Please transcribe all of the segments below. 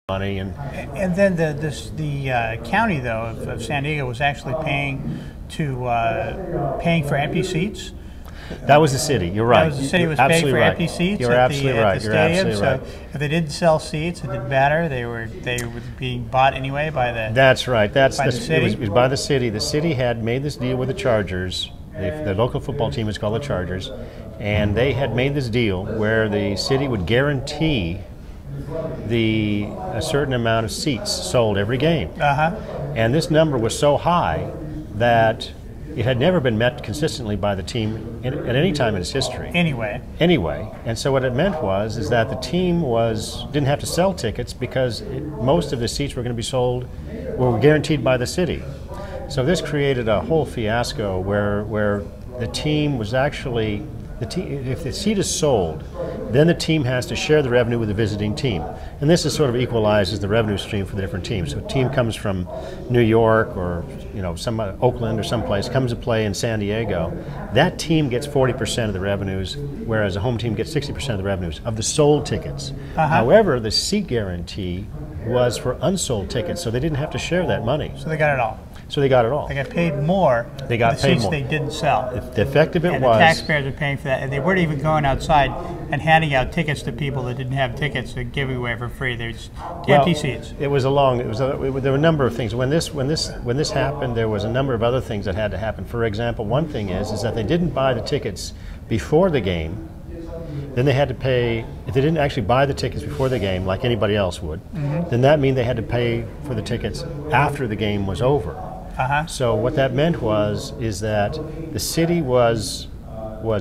money. And then the county though of San Diego was actually paying for empty seats. That was the city. You're right. That was the city was paying for empty seats. You're absolutely right. You're absolutely right. So if they didn't sell seats, it didn't matter. They were being bought anyway by the. That's right. By the city. It was by the city. The city had made this deal with the Chargers. The local football team is called the Chargers, and they had made this deal where the city would guarantee a certain amount of seats sold every game. And this number was so high that it had never been met consistently by the team at any time in its history. Anyway, and so what it meant is that the team didn't have to sell tickets because most of the seats were going to be sold, were guaranteed by the city. So this created a whole fiasco where the team was actually, if the seat is sold, then the team has to share the revenue with the visiting team. And this is sort of equalizes the revenue stream for the different teams. So a team comes from New York or some Oakland or someplace, comes to play in San Diego. That team gets 40% of the revenues, whereas a home team gets 60% of the revenues of the sold tickets. However, the seat guarantee was for unsold tickets, so they didn't have to share that money. So they got it all. So they got it all. They got paid more. They got paid more. They didn't sell. The effect of it was the taxpayers are paying for that, and they weren't even going outside and handing out tickets to people that didn't have tickets and giving away for free. There's empty seats. There were a number of things. When this happened, there was a number of other things that had to happen. For example, one thing is that they didn't buy the tickets before the game. Then they had to pay, if they didn't actually buy the tickets before the game like anybody else would, then that means they had to pay for the tickets after the game was over. So what that meant is that the city was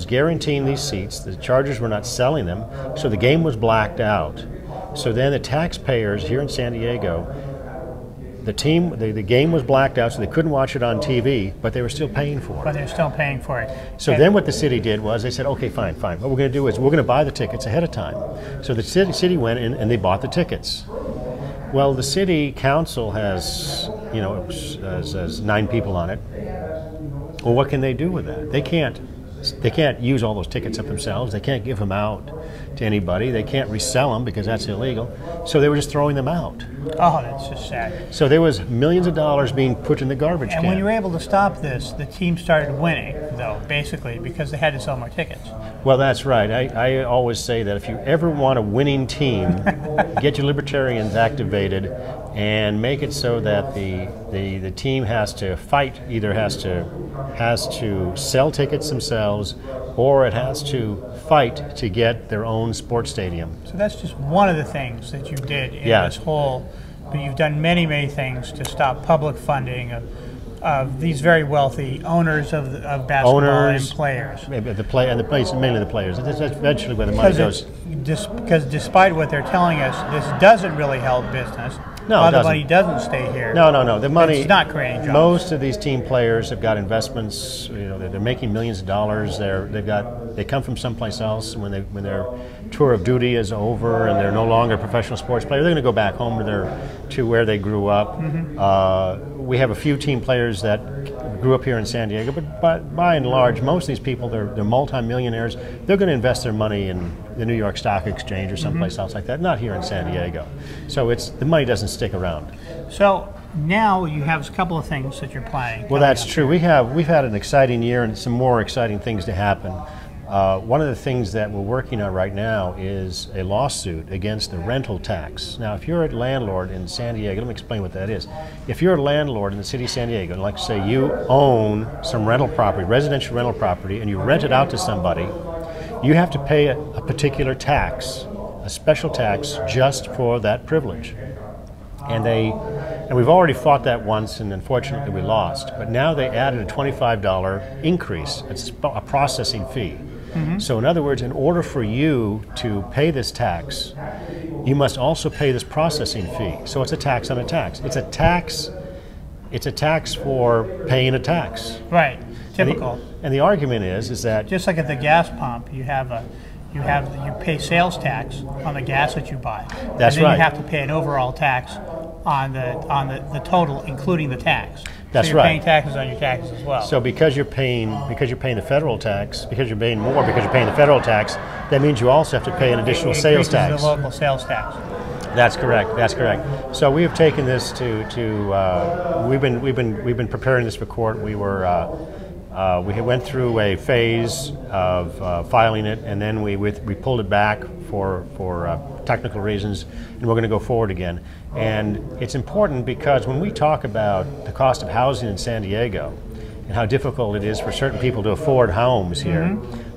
guaranteeing these seats. The Chargers were not selling them, so the game was blacked out. So then the taxpayers here in San Diego, the game was blacked out, so they couldn't watch it on TV, but they were still paying for it. But they're still paying for it. So then what the city did was they said, okay, fine. What we're going to do is we're going to buy the tickets ahead of time. So the city went in and they bought the tickets. Well, the city council has 9 people on it. Well, what can they do with that? They can't use all those tickets up themselves. They can't give them out to anybody. They can't resell them because that's illegal. So they were just throwing them out. Oh, that's just sad. So there was millions of dollars being put in the garbage can. And when you were able to stop this, the team started winning, though, basically, because they had to sell more tickets. Well, that's right. I always say that if you ever want a winning team, get your libertarians activated and make it so that the team has to fight, either has to sell tickets themselves or it has to fight to get their own sports stadium. So that's just one of the things that you did in this whole, but you've done many, many things to stop public funding of these very wealthy owners of basketball and players. Mainly the players. That's eventually where the money goes. Because despite what they're telling us, this doesn't really help business. No, a lot of the money doesn't stay here. No. The money. It's not creating jobs. Most of these team players have got investments. They're making millions of dollars. They come from someplace else. When their tour of duty is over and they're no longer a professional sports player, they're going to go back home to where they grew up. We have a few team players that grew up here in San Diego, but by and large, most of these people they're multi-millionaires. They're going to invest their money in the New York Stock Exchange or someplace else like that, not here in San Diego. So the money doesn't stick around. So now you have a couple of things that you're planning. Well, that's true. We've had an exciting year and some more exciting things to happen. One of the things that we're working on right now is a lawsuit against the rental tax. Now, if you're a landlord in San Diego, let me explain what that is. If you're a landlord in the city of San Diego, and like say you own some rental property, residential rental property, and you rent it out to somebody, you have to pay a particular tax, a special tax, just for that privilege. And we've already fought that once, and unfortunately we lost. But now they added a $25 increase. It's a processing fee. So in other words, in order for you to pay this tax, you must also pay this processing fee. So it's a tax on a tax. It's a tax for paying a tax. Right. Typical. And the argument is that just like at the gas pump, you pay sales tax on the gas that you buy. That's and then right. You have to pay an overall tax on the total, including the tax. That's so you're right. Paying taxes on your taxes as well. So because you're paying the federal tax, because you're paying more, because you're paying the federal tax, that means you also have to pay an additional sales tax. The local sales tax. That's correct. That's correct. So we have taken this to we've been preparing this for court. We went through a phase of filing it, and then we pulled it back for technical reasons, and we're going to go forward again. And it's important because when we talk about the cost of housing in San Diego and how difficult it is for certain people to afford homes here,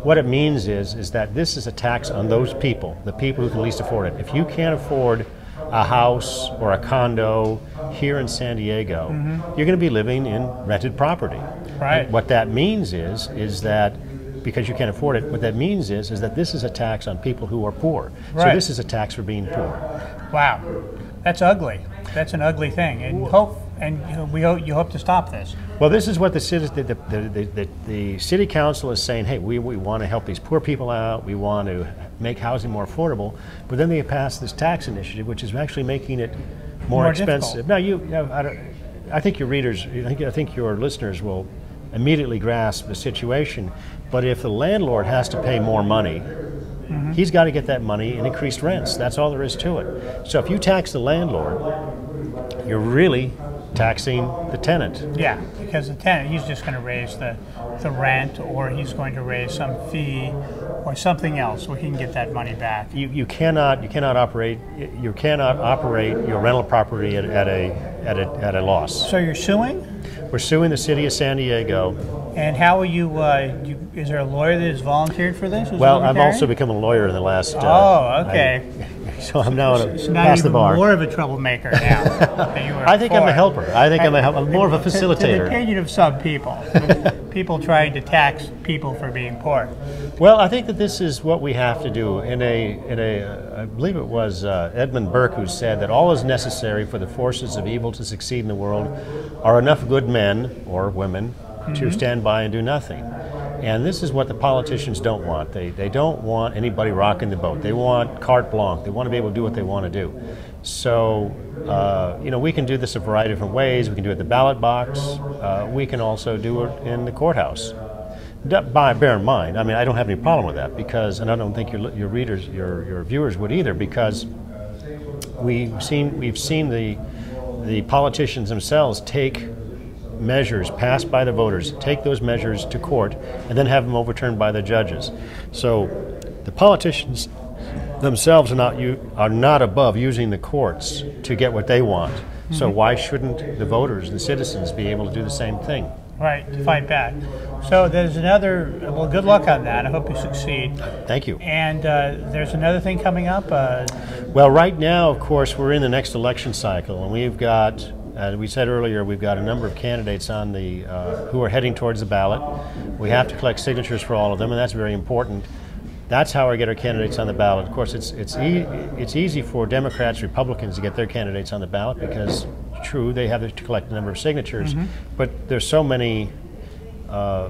what it means is that this is a tax on those people, the people who can least afford it. If you can't afford a house or a condo here in San Diego, you're going to be living in rented property. Right. And what that means is that because you can't afford it, what that means is that this is a tax on people who are poor. Right. So this is a tax for being poor. Wow, that's ugly. That's an ugly thing. And you hope to stop this. Well, this is what the city council is saying. Hey, we want to help these poor people out. We want to make housing more affordable. But then they passed this tax initiative, which is actually making it more expensive. Difficult. Now, I think your readers, I think your listeners will immediately grasp the situation. But if the landlord has to pay more money, he's got to get that money in increased rents. That's all there is to it. So if you tax the landlord, you're really taxing the tenant. Yeah, because the tenant, he's just going to raise the rent, or he's going to raise some fee or something else where he can get that money back. You cannot operate your rental property at a loss. So you're suing? We're suing the city of San Diego. And how will you, is there a lawyer that has volunteered for this? Well, I've also become a lawyer in the last... okay. So I'm now So past the bar. More of a troublemaker now than you were I think before. I'm a helper. I think I'm more of a facilitator. To the opinion of some people. People trying to tax people for being poor. Well, I think that this is what we have to do. I believe it was Edmund Burke who said that all is necessary for the forces of evil to succeed in the world are enough good men or women to stand by and do nothing. And this is what the politicians don't want. They don't want anybody rocking the boat. They want carte blanche. They want to be able to do what they want to do. So, we can do this a variety of different ways. We can do it at the ballot box. We can also do it in the courthouse. Bear in mind, I mean, I don't have any problem with that because, and I don't think your readers, your viewers would either, because we've seen the politicians themselves take measures passed by the voters, take those measures to court, and then have them overturned by the judges. So the politicians themselves are not above using the courts to get what they want. So why shouldn't the voters, the citizens, be able to do the same thing? Right, to fight back. So there's another, well, good luck on that. I hope you succeed. Thank you. And there's another thing coming up? Well, right now, of course, we're in the next election cycle, and we've got, as we said earlier, we've got a number of candidates on the who are heading towards the ballot. We have to collect signatures for all of them, and that's very important. That's how we get our candidates on the ballot. Of course, it's easy for Democrats, Republicans to get their candidates on the ballot because, true, they have to collect a number of signatures, but there's so many,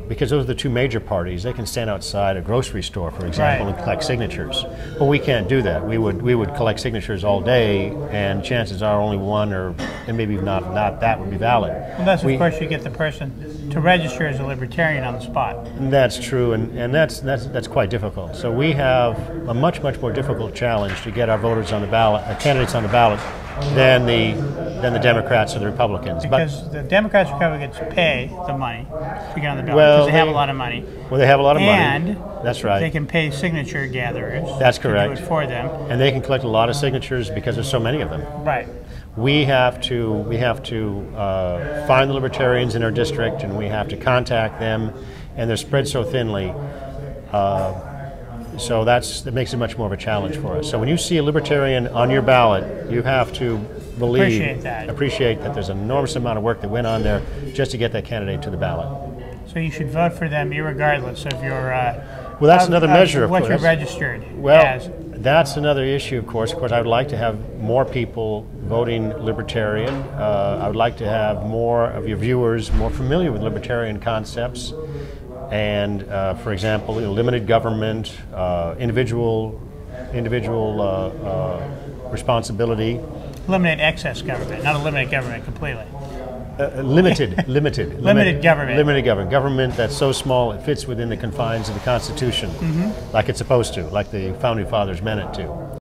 because those are the two major parties. They can stand outside a grocery store, for example, and collect signatures. Well, we can't do that. We would collect signatures all day, and chances are only one, and maybe not that would be valid. Unless, of course, you get the person to register as a libertarian on the spot. That's true, and that's quite difficult. So we have a much more difficult challenge to get our voters on the ballot, our candidates on the ballot, than the Democrats or the Republicans. Because the Democrats and Republicans pay the money to get on the ballot because they have a lot of money. Well, they have a lot of money. And that's right. They can pay signature gatherers. That's correct. To do it for them. And they can collect a lot of signatures because there's so many of them. Right. We have to find the libertarians in our district, and we have to contact them, and they're spread so thinly. So that makes it much more of a challenge for us. So when you see a libertarian on your ballot, you have to appreciate that there's an enormous amount of work that went on there just to get that candidate to the ballot. So you should vote for them regardless of your well, that's another measure, of what course. you're registered as. That's another issue, of course. Of course, I would like to have more people voting libertarian. I would like to have more of your viewers more familiar with libertarian concepts. And, for example, limited government, individual responsibility. Limited excess government, not eliminate government completely. Limited government. Limited government. Government that's so small it fits within the confines of the Constitution, like it's supposed to, like the Founding Fathers meant it to.